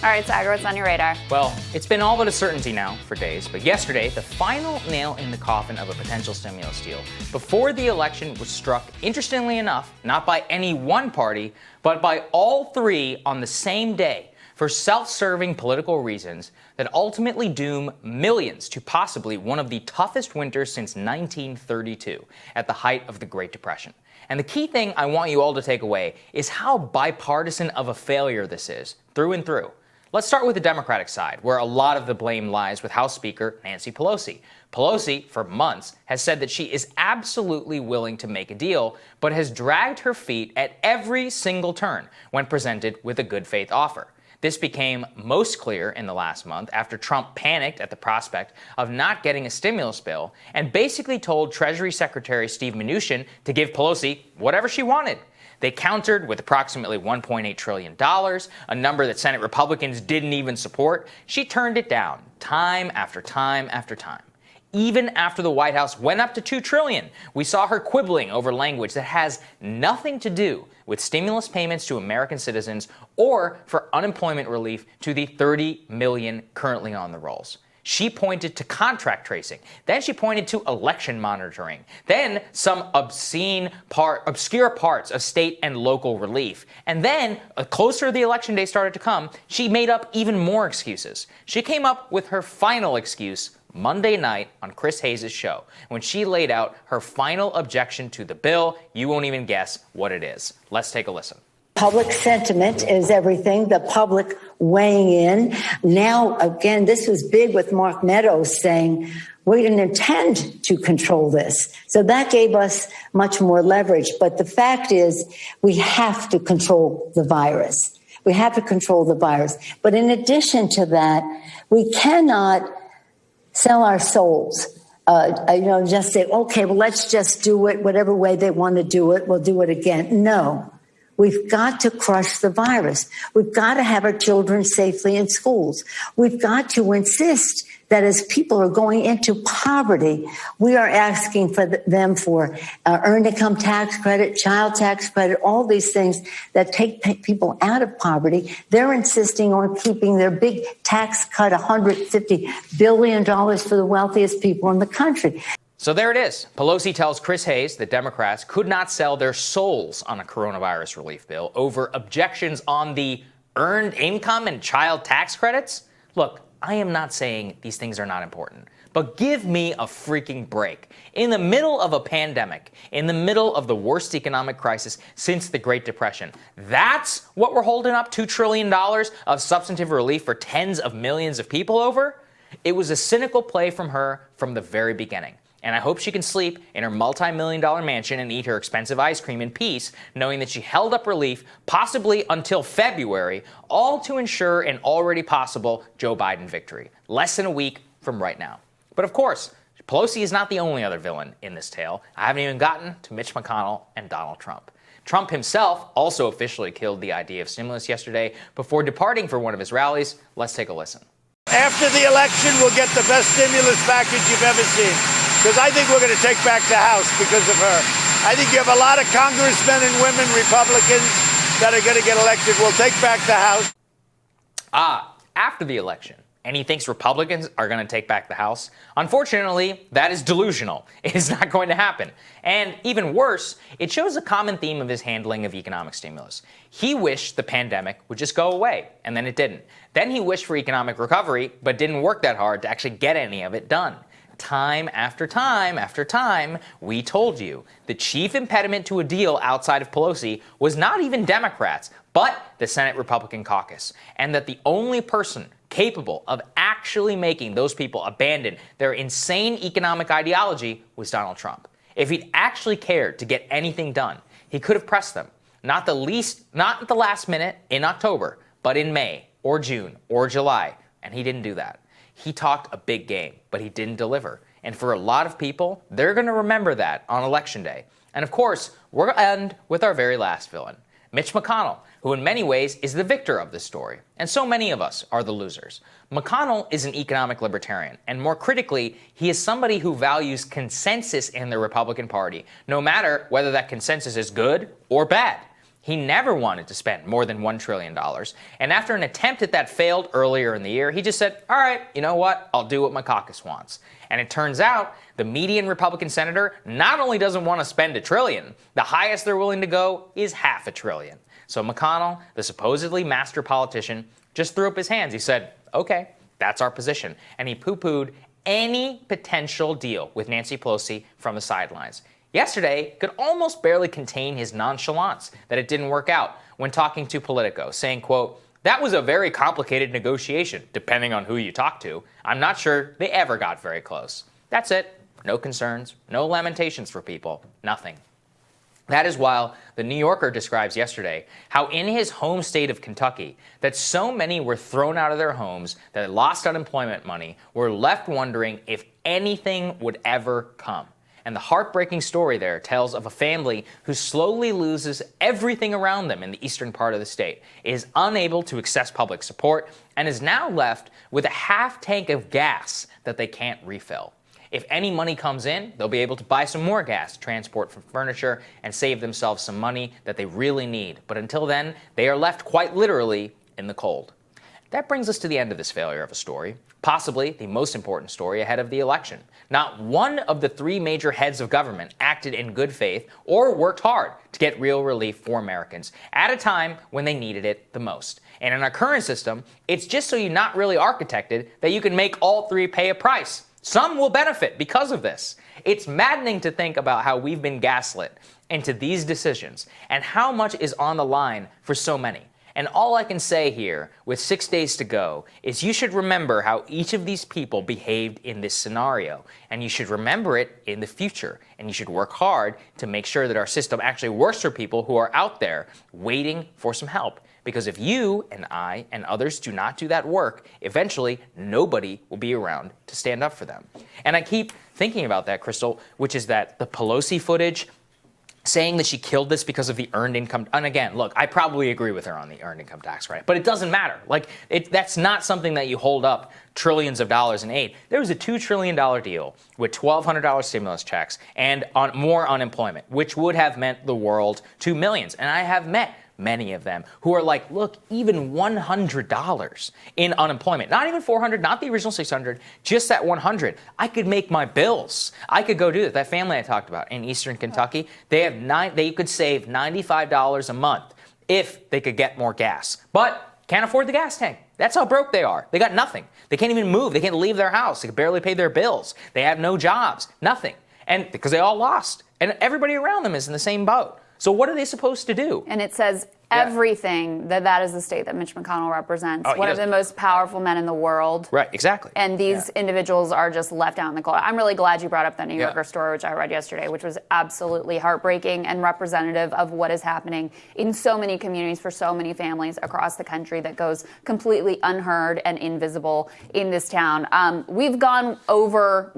All right, Saagar, what's on your radar? Well, it's been all but a certainty now for days, but yesterday, the final nail in the coffin of a potential stimulus deal before the election was struck, interestingly enough, not by any one party, but by all three on the same day for self-serving political reasons that ultimately doom millions to possibly one of the toughest winters since 1932 at the height of the Great Depression. And the key thing I want you all to take away is how bipartisan of a failure this is, through and through. Let's start with the Democratic side, where a lot of the blame lies with House Speaker Nancy Pelosi. Pelosi, for months, has said that she is absolutely willing to make a deal, but has dragged her feet at every single turn when presented with a good faith offer. This became most clear in the last month after Trump panicked at the prospect of not getting a stimulus bill and basically told Treasury Secretary Steve Mnuchin to give Pelosi whatever she wanted. They countered with approximately $1.8 trillion, a number that Senate Republicans didn't even support. She turned it down time after time after time. Even after the White House went up to $2 trillion, we saw her quibbling over language that has nothing to do with stimulus payments to American citizens or for unemployment relief to the 30 million currently on the rolls. She pointed to contract tracing. Then she pointed to election monitoring. Then some obscure parts of state and local relief. And then, closer the election day started to come, she made up even more excuses. She came up with her final excuse Monday night on Chris Hayes' show, when she laid out her final objection to the bill. You won't even guess what it is. Let's take a listen. Public sentiment is everything, the public weighing in. Now, again, this was big with Mark Meadows saying, we didn't intend to control this. So that gave us much more leverage. But the fact is, we have to control the virus. We have to control the virus. But in addition to that, we cannot sell our souls. Just say, okay, well, let's just do it whatever way they want to do it. We'll do it again. No. We've got to crush the virus. We've got to have our children safely in schools. We've got to insist that as people are going into poverty, we are asking for them for earned income tax credit, child tax credit, all these things that take people out of poverty. They're insisting on keeping their big tax cut, $150 billion for the wealthiest people in the country. So there it is. Pelosi tells Chris Hayes that Democrats could not sell their souls on a coronavirus relief bill over objections on the earned income and child tax credits. Look, I am not saying these things are not important, but give me a freaking break. In the middle of a pandemic, in the middle of the worst economic crisis since the Great Depression, that's what we're holding up $2 trillion of substantive relief for tens of millions of people over? It was a cynical play from her from the very beginning. And I hope she can sleep in her multi-million-dollar mansion and eat her expensive ice cream in peace, knowing that she held up relief, possibly until February, all to ensure an already possible Joe Biden victory, less than a week from right now. But of course, Pelosi is not the only other villain in this tale. I haven't even gotten to Mitch McConnell and Donald Trump. Trump himself also officially killed the idea of stimulus yesterday before departing for one of his rallies. Let's take a listen. After the election, we'll get the best stimulus package you've ever seen. Because I think we're going to take back the House because of her. I think you have a lot of congressmen and women, Republicans, that are going to get elected. We'll take back the House. After the election. And he thinks Republicans are going to take back the House. Unfortunately, that is delusional. It is not going to happen. And even worse, it shows a common theme of his handling of economic stimulus. He wished the pandemic would just go away, and then it didn't. Then he wished for economic recovery, but didn't work that hard to actually get any of it done. Time after time after time, we told you the chief impediment to a deal outside of Pelosi was not even Democrats, but the Senate Republican caucus, and that the only person capable of actually making those people abandon their insane economic ideology was Donald Trump. If he'd actually cared to get anything done, he could have pressed them, not at the last minute in October, but in May or June or July, and he didn't do that. He talked a big game, but he didn't deliver. And for a lot of people, they're going to remember that on Election Day. And of course, we're going to end with our very last villain, Mitch McConnell, who in many ways is the victor of this story. And so many of us are the losers. McConnell is an economic libertarian, and more critically, he is somebody who values consensus in the Republican Party, no matter whether that consensus is good or bad. He never wanted to spend more than $1 trillion. And after an attempt at that failed earlier in the year, he just said, all right, you know what? I'll do what my caucus wants. And it turns out the median Republican senator not only doesn't want to spend $1 trillion, the highest they're willing to go is $500 billion. So McConnell, the supposedly master politician, just threw up his hands. He said, okay, that's our position. And he poo-pooed any potential deal with Nancy Pelosi from the sidelines. Yesterday, could almost barely contain his nonchalance that it didn't work out when talking to Politico, saying, quote, that was a very complicated negotiation, depending on who you talk to. I'm not sure they ever got very close. That's it. No concerns, no lamentations for people, nothing. That is while the New Yorker describes yesterday how in his home state of Kentucky that so many were thrown out of their homes that lost unemployment money were left wondering if anything would ever come. And the heartbreaking story there tells of a family who slowly loses everything around them in the eastern part of the state, is unable to access public support, and is now left with a half tank of gas that they can't refill. If any money comes in, they'll be able to buy some more gas to transport for furniture and save themselves some money that they really need. But until then, they are left quite literally in the cold. That brings us to the end of this failure of a story, possibly the most important story ahead of the election. Not one of the three major heads of government acted in good faith or worked hard to get real relief for Americans at a time when they needed it the most. And in our current system, it's just so you're not really architected that you can make all three pay a price. Some will benefit because of this. It's maddening to think about how we've been gaslit into these decisions and how much is on the line for so many. And all I can say here, with 6 days to go, is you should remember how each of these people behaved in this scenario. And you should remember it in the future. And you should work hard to make sure that our system actually works for people who are out there waiting for some help. Because if you and I and others do not do that work, eventually nobody will be around to stand up for them. And I keep thinking about that, Crystal, which is that the Pelosi footage, saying that she killed this because of the earned income. And again, look, I probably agree with her on the earned income tax, right? But it doesn't matter. That's not something that you hold up trillions of dollars in aid. There was a $2 trillion deal with $1,200 stimulus checks and more unemployment, which would have meant the world to millions. And I have met many of them who are like, look, even $100 in unemployment, not even $400, not the original $600, just that $100. I could make my bills. I could go do that. That family I talked about in Eastern Kentucky, they could save $95 a month if they could get more gas, but can't afford the gas tank. That's how broke they are. They got nothing. They can't even move. They can't leave their house. They can barely pay their bills. They have no jobs, nothing. And because they all lost, and everybody around them is in the same boat. So what are they supposed to do? And it says everything that is the state that Mitch McConnell represents. One of the most powerful men in the world. Right, exactly. And these individuals are just left out in the cold. I'm really glad you brought up the New Yorker story, which I read yesterday, which was absolutely heartbreaking and representative of what is happening in so many communities for so many families across the country that goes completely unheard and invisible in this town. We've gone over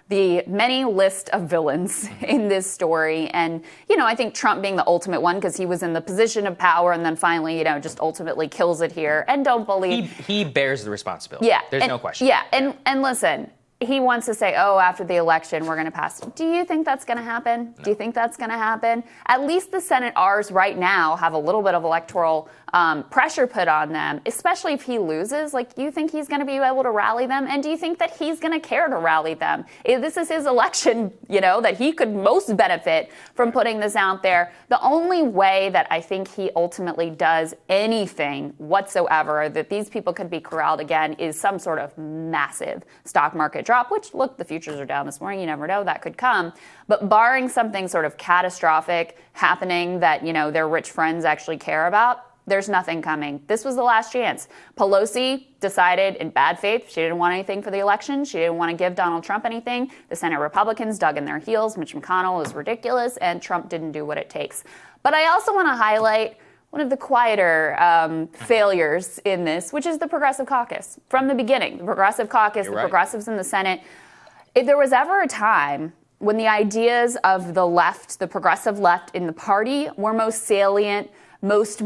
the many list of villains in this story. And, I think Trump being the ultimate one because he was in the position of power and then finally, just ultimately kills it here. And don't believe... He bears the responsibility. Yeah. There's no question. Yeah. And listen, he wants to say, after the election, we're going to pass. Do you think that's going to happen? No. Do you think that's going to happen? At least the Senate R's right now have a little bit of electoral pressure put on them, especially if he loses. You think he's going to be able to rally them? And do you think that he's going to care to rally them? This is his election, that he could most benefit from putting this out there. The only way that I think he ultimately does anything whatsoever that these people could be corralled again is some sort of massive stock market drop, which, look, the futures are down this morning. You never know, that could come. But barring something sort of catastrophic happening that, their rich friends actually care about, there's nothing coming. This was the last chance. Pelosi decided in bad faith she didn't want anything for the election. She didn't want to give Donald Trump anything. The Senate Republicans dug in their heels. Mitch McConnell is ridiculous, and Trump didn't do what it takes. But I also want to highlight one of the quieter failures in this, which is the Progressive Caucus. From the beginning, the Progressive Caucus, progressives in the Senate. If there was ever a time when the ideas of the left, the progressive left in the party, were most salient, most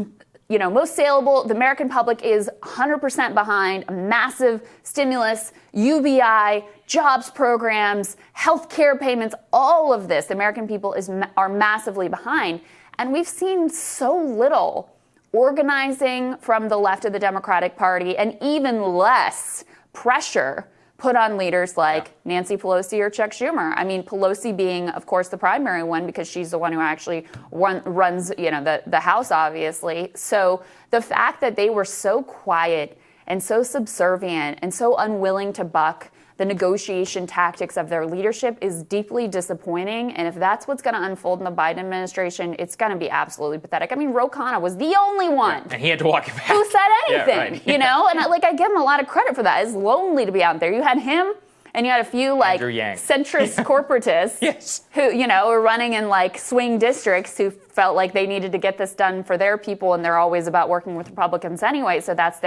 saleable, the American public is 100% behind a massive stimulus, UBI, jobs programs, health care payments, all of this, the American people are massively behind. And we've seen so little organizing from the left of the Democratic Party, and even less pressure put on leaders like Nancy Pelosi or Chuck Schumer. I mean, Pelosi being, of course, the primary one because she's the one who actually runs, the House, obviously. So the fact that they were so quiet and so subservient and so unwilling to buck the negotiation tactics of their leadership is deeply disappointing. And if that's what's going to unfold in the Biden administration, it's going to be absolutely pathetic. I mean, Ro Khanna was the only one and he had to walk it back. who said anything, Yeah, right. And I give him a lot of credit for that. It's lonely to be out there. You had him, and you had a few centrist corporatists yes. who, were running in swing districts who felt like they needed to get this done for their people, and they're always about working with Republicans anyway. So that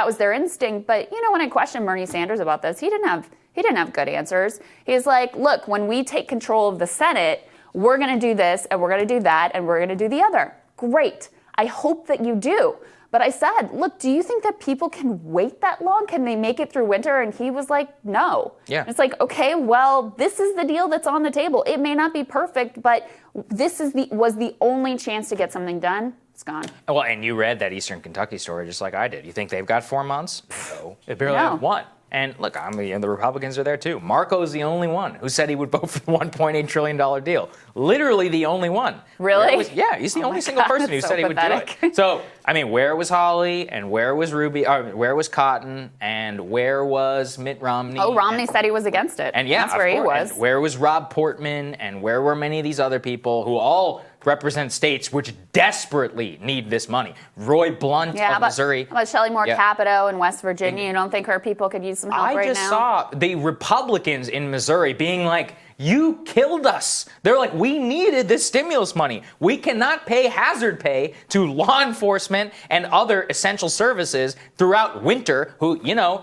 was their instinct. But when I questioned Bernie Sanders about this, he didn't have good answers. He's like, look, when we take control of the Senate, we're going to do this, and we're going to do that, and we're going to do the other. Great. I hope that you do. But I said, look, do you think that people can wait that long? Can they make it through winter? And he was like, no. Yeah. It's like, okay, well, this is the deal that's on the table. It may not be perfect, but this was the only chance to get something done. It's gone. Well, and you read that Eastern Kentucky story just like I did. You think they've got 4 months? No. They barely have one. And look, the Republicans are there too. Marco's the only one who said he would vote for the $1.8 trillion deal. Literally the only one. Really? He's the only single person who said he would do it. So, where was Hawley and where was where was Cotton and where was Mitt Romney? Oh, Romney said he was against it. And that's where he was. And where was Rob Portman and where were many of these other people who all represent states which desperately need this money? Roy Blunt of Missouri. How about Shelley Moore Capito in West Virginia? You don't think her people could use some help right now? I just saw the Republicans in Missouri being like, you killed us. They're like, we needed this stimulus money. We cannot pay hazard pay to law enforcement and other essential services throughout winter who,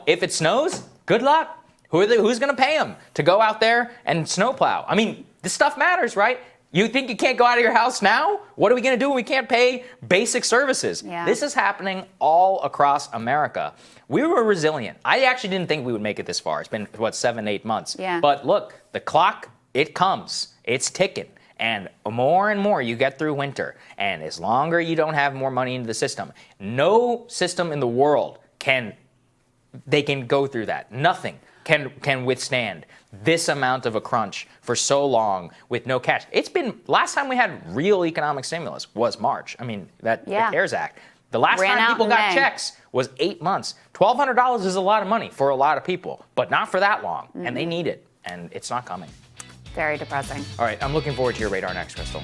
if it snows, good luck. Who's going to pay them to go out there and snowplow? I mean, this stuff matters, right? You think you can't go out of your house now? What are we going to do when we can't pay basic services? Yeah. This is happening all across America. We were resilient. I actually didn't think we would make it this far. It's been, 7, 8 months. Yeah. But look, the clock, it comes. It's ticking. And more you get through winter. And as longer you don't have more money into the system, no system in the world can go through that. Nothing can withstand this amount of a crunch for so long with no cash. Last time we had real economic stimulus was March. The CARES Act. The last time people got checks was 8 months. $1,200 is a lot of money for a lot of people, but not for that long. And they need it, and it's not coming. Very depressing. All right, I'm looking forward to your radar next, Crystal.